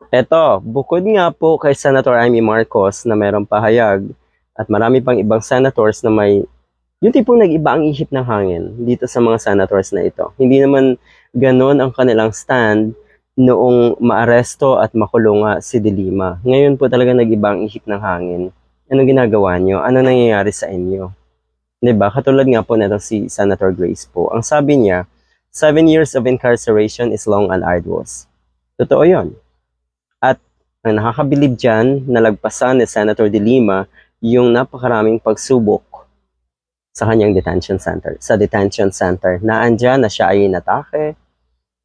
Eto, bukod nga po kay Senator Amy Marcos na merong pahayag at marami pang ibang senators na may yung tipong nag-iba ang ihip ng hangin dito sa mga senators na ito. Hindi naman ganon ang kanilang stand noong maaresto at makulong si De Lima. Ngayon po talaga nag-iba ang ihip ng hangin. Anong ginagawa nyo? Ano nangyayari sa inyo? 'Di ba? Katulad nga po nito si Senator Grace po. Ang sabi niya, 7 years of incarceration is long and arduous. Totoo yon. At ang nakakabilib dyan, nalagpasan ni Senator De Lima yung napakaraming pagsubok sa kanyang detention center. Sa detention center, naandyan na siya ay inatake,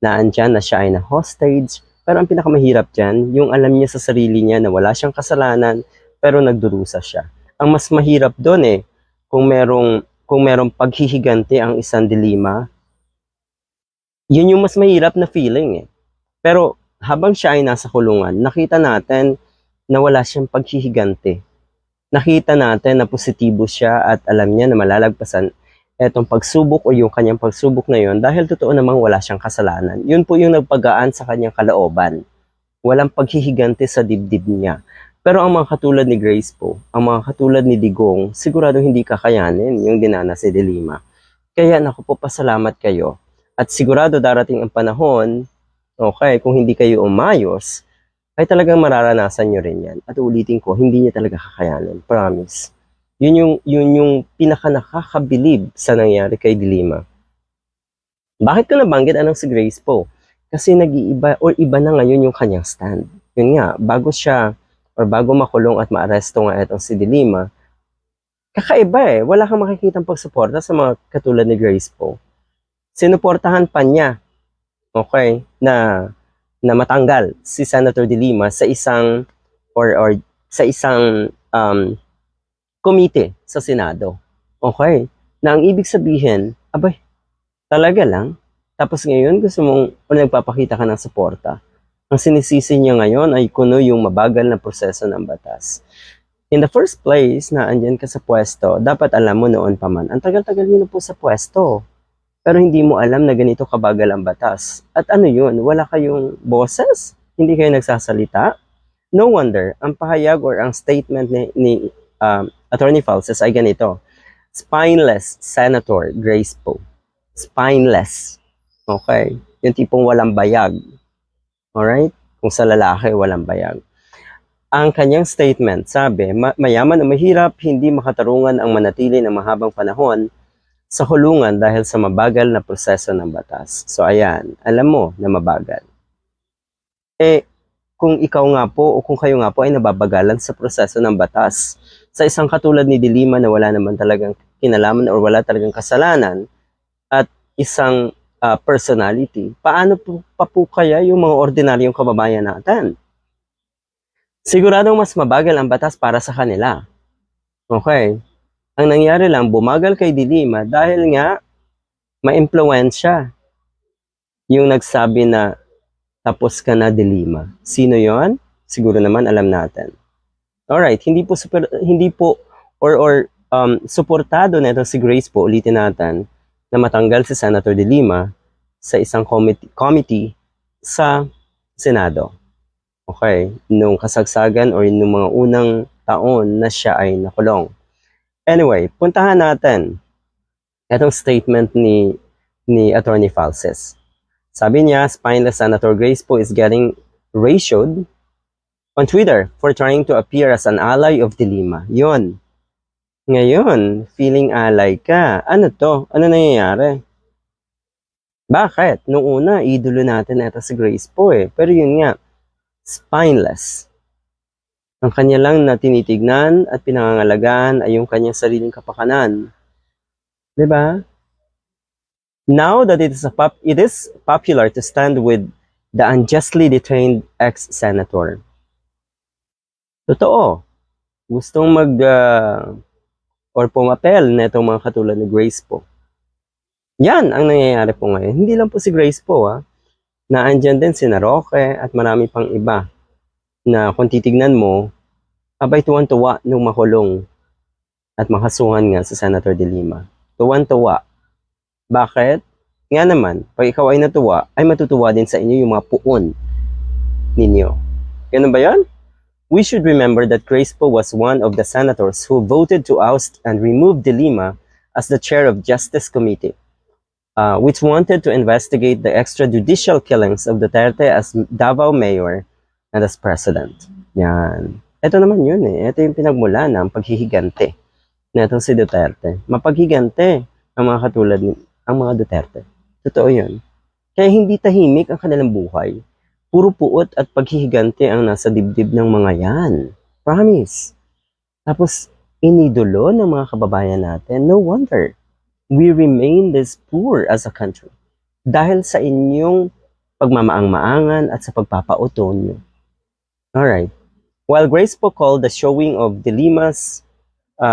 naandyan na siya ay na-hostage, pero ang pinakamahirap dyan, yung alam niya sa sarili niya na wala siyang kasalanan, pero nagdurusa siya. Ang mas mahirap doon kung merong paghihiganti ang isang De Lima, yun yung mas mahirap na feeling eh. Pero habang siya ay nasa kulungan, nakita natin na wala siyang paghihiganti. Nakita natin na positibo siya at alam niya na malalagpasan etong pagsubok o yung kanyang pagsubok na yun dahil totoo namang wala siyang kasalanan. Yun po yung nagpagaan sa kanyang kalooban. Walang paghihiganti sa dibdib niya. Pero ang mga katulad ni Grace po, ang mga katulad ni Digong, siguradong hindi kakayanin yung dinana si De Lima. Kaya naku po, pasalamat kayo. At sigurado darating ang panahon, okay, kung hindi kayo umayos, ay talagang mararanasan nyo rin yan. At ulitin ko, hindi niya talaga kakayanin. Promise. Yun yung pinaka nakakabilib sa nangyari kay De Lima. Bakit ko nabanggit anong si Grace po? Kasi nag-iiba or iba na ngayon yung kanyang stand. Yun nga, bago siya or bago makulong at maaresto nga itong si De Lima, kakaiba eh. Wala kang makikitang pagsuporta sa mga katulad ni Grace po. Sinuportahan pa niya, okay, na matanggal si Senator De Lima sa isang or sa isang komite sa Senado. Okay? Na ang ibig sabihin, abay, talaga lang. Tapos ngayon gusto mong o nagpapakita ka ng suporta. Ang sinisisi niya ngayon ay kuno yung mabagal na proseso ng batas. In the first place, na andyan ka sa pwesto, dapat alam mo noon pa man, ang tagal-tagal yun po sa pwesto. Pero hindi mo alam na ganito kabagal ang batas. At ano yun? Wala kayong boses? Hindi kayo nagsasalita? No wonder, ang pahayag or ang statement ni Attorney Falses ay ganito. Spineless Senator Grace Poe. Spineless. Okay? Yung tipong walang bayag. Alright? Kung sa lalaki, walang bayag. Ang kanyang statement, sabi, mayaman o mahirap, hindi makatarungan ang manatili ng mahabang panahon sa kulungan dahil sa mabagal na proseso ng batas. So ayan, alam mo na mabagal. Kung ikaw nga po o kung kayo nga po ay nababagalan sa proseso ng batas, sa isang katulad ni De Lima na wala naman talagang kinalaman or wala talagang kasalanan at isang personality, paano pa po kaya yung mga ordinaryong kababayan natin? Siguradong mas mabagal ang batas para sa kanila. Okay? Ang nangyari lang, bumagal kay De Lima dahil nga ma-impluwensya yung nagsabi na tapos ka na De Lima. Sino yon? Siguro naman alam natin. Alright, hindi po suportado na ito si Grace po, ulitin natin, na matanggal si Senator De Lima sa isang committee sa Senado. Okay, nung kasagsagan or nung mga unang taon na siya ay nakulong. Anyway, puntahan natin itong statement ni Attorney Falses. Sabi niya, spineless Senator Grace Poe is getting ratioed on Twitter for trying to appear as an ally of De Lima. Yun. Ngayon, feeling ally ka. Ano to? Ano nangyayari? Bakit? Nung una, idolo natin ito si Grace Poe eh. Pero yun nga, spineless. Ang kanya lang na tinitignan at pinangangalagaan ay yung kanyang sariling kapakanan. Diba? Now that it is popular to stand with the unjustly detained ex-senator. Totoo. Gustong or pumapel na itong mga katulad ni Grace po. Yan ang nangyayari po ngayon. Hindi lang po si Grace po na andyan din si Roque at marami pang iba na kung titignan mo, abay tuwan-tuwa nung makulong at makasuhan nga sa Senator De Lima. Tuwan-tuwa. Bakit? Nga naman, pag ikaw ay natuwa, ay matutuwa din sa inyo yung mga puon ninyo. Ganun ba yan? We should remember that Grace Poe was one of the senators who voted to oust and remove De Lima as the chair of Justice Committee, which wanted to investigate the extrajudicial killings of Duterte as Davao Mayor and as President. Yan. Ito naman yun eh. Ito yung pinagmula ng paghihigante na itong si Duterte. Mapaghigante ang mga katulad ang mga Duterte. Totoo yun. Kaya hindi tahimik ang kanilang buhay. Puro puot at paghihigante ang nasa dibdib ng mga yan. Promise. Tapos, inidolo ng mga kababayan natin. No wonder. We remain this poor as a country. Dahil sa inyong pagmamaang-maangan at sa pagpapauton nyo. Alright. While Grace Poe called the showing of De Lima's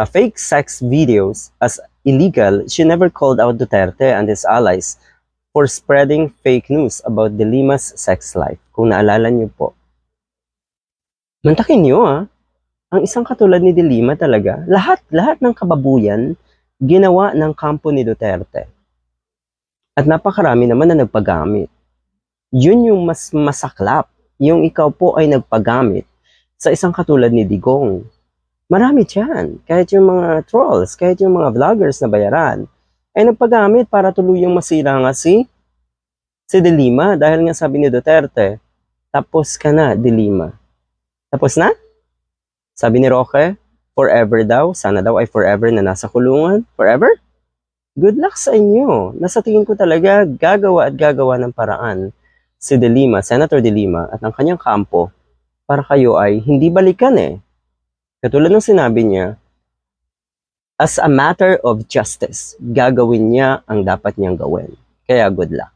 fake sex videos as illegal, she never called out Duterte and his allies for spreading fake news about De Lima's sex life. Kung naalala niyo po. Mantakin niyo ang isang katulad ni De Lima talaga, lahat ng kababuyan ginawa ng kampo ni Duterte. At napakarami naman na nagpagamit. Yun yung mas masaklap, yung ikaw po ay nagpagamit sa isang katulad ni Digong. Marami dyan, kahit yung mga trolls, kahit yung mga vloggers na bayaran, ay nagpagamit para tuluyang masira nga si De Lima dahil nga sabi ni Duterte, tapos ka na, De Lima. Tapos na? Sabi ni Roque, forever daw, sana daw ay forever na nasa kulungan. Forever? Good luck sa inyo. Nasa tingin ko talaga gagawa ng paraan si De Lima, Senator De Lima at ang kanyang kampo para kayo ay hindi balikan eh. Katulad ng sinabi niya, as a matter of justice, gagawin niya ang dapat niyang gawin. Kaya good luck.